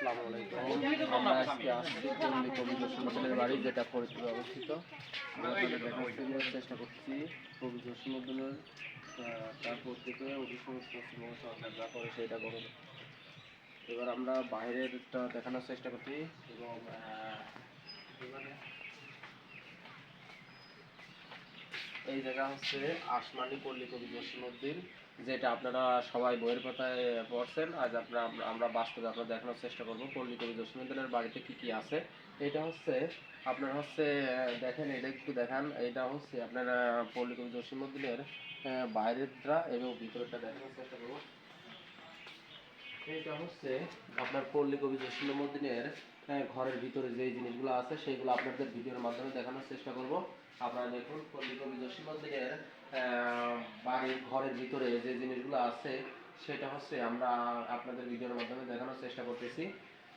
আসসালামু আলাইকুম। আমরা আজকে আসছি পল্লী কবি জসীমউদ্দীনের বাড়ি, যেটা ফরিদপুরে অবস্থিত। আমরা আপনাদের দেখার চেষ্টা করছি কবি জসীমউদ্দীনের তারপর থেকে অধিসমস্ত পশ্চিমবঙ্গ সরকার যা করে সেটা করে। এবার আমরা বাইরেরটা দেখানোর চেষ্টা করছি এবং এই জায়গা হচ্ছে আসমানি পল্লী কবি জসীমউদ্দীন, যেটা আপনারা সবাই বইয়ের পাতায় পড়ছেন। আজ আমরা বাস্তবে আপনারা দেখানোর চেষ্টা করব পল্লী কবি জসীমউদ্দীনের বাড়িতে কি কি আছে। এটা হচ্ছে আপনার হচ্ছে দেখেন, এটা একটু দেখান। এটা হচ্ছে আপনার পল্লী কবি জসীমউদ্দীনের বাইরেরটা এবং ভিতরেরটা দেখানোর চেষ্টা করব। এটা হচ্ছে আপনার পল্লী কবি জসীমউদ্দীনের ঘরের ভিতরে যে জিনিসগুলো আছে সেইগুলো আপনাদের ভিডিওর মাধ্যমে দেখানোর চেষ্টা করব। আপনারা দেখুন পল্লী কবি জসীমউদ্দীনের বাড়ির ঘরের ভিতরে যে জিনিসগুলো আছে সেটা হচ্ছে আমরা আপনাদের ভিডিওর মাধ্যমে দেখানোর চেষ্টা করতেছি।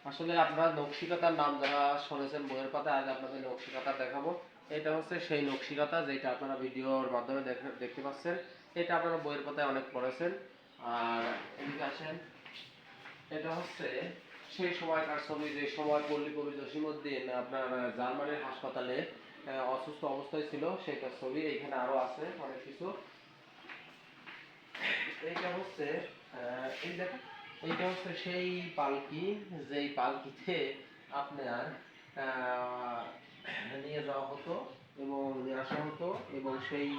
আসলে আপনারা নকশিকাতার নাম যারা শুনেছেন বইয়ের পাতায়, আজ আপনাদের নকশিকাতা দেখাবো। এটা হচ্ছে সেই নকশিকাতা যেটা আপনারা ভিডিওর মাধ্যমে দেখতে পাচ্ছেন। এটা আপনারা বইয়ের পাতায় অনেক পড়েছেন। আর এদিকে আসেন, এটা হচ্ছে সেই সময়কার ছবি, যে সময় পল্লী কবি জসীমউদ্দীন আপনার জার্মানির হাসপাতালে অসুস্থ অবস্থায় ছিল সেটার ছবি। এইখানে আরো আছে অনেক কিছু। এইটা হচ্ছে এইটা হচ্ছে সেই পালকি, যেই পালকিতে আপনার নিয়ে যাওয়া হতো এবং নিয়ে আসা হতো, এবং সেই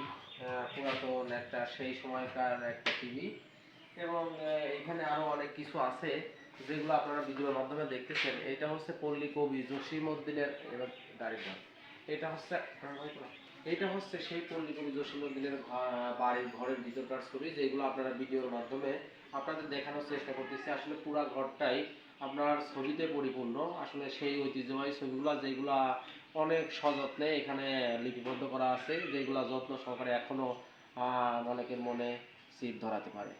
পুরাতন একটা সেই সময়কার একটা টিভি, এবং এখানে আরো অনেক কিছু আছে যেগুলো আপনারা ভিডিওর মাধ্যমে দেখতেছেন। এটা হচ্ছে পল্লী কবি জসীমউদ্দীনের দাঁড়িয়ে, এটা হচ্ছে সেই পল্লী কবি জসীমউদ্দীনের বাড়ির ঘরের ভিতরকার ছবি, যেগুলো আপনারা ভিডিওর মাধ্যমে আপনাদের দেখানোর চেষ্টা করতেছি। আসলে পুরো ঘরটাই আপনার ছবিতে পরিপূর্ণ। আসলে সেই ঐতিহ্যবাহী ছবিগুলো যেগুলা অনেক সযত্নে এখানে লিপিবদ্ধ করা আছে, যেগুলা যত্ন সহকারে এখনো অনেকের মনে চির ধরাতে পারে।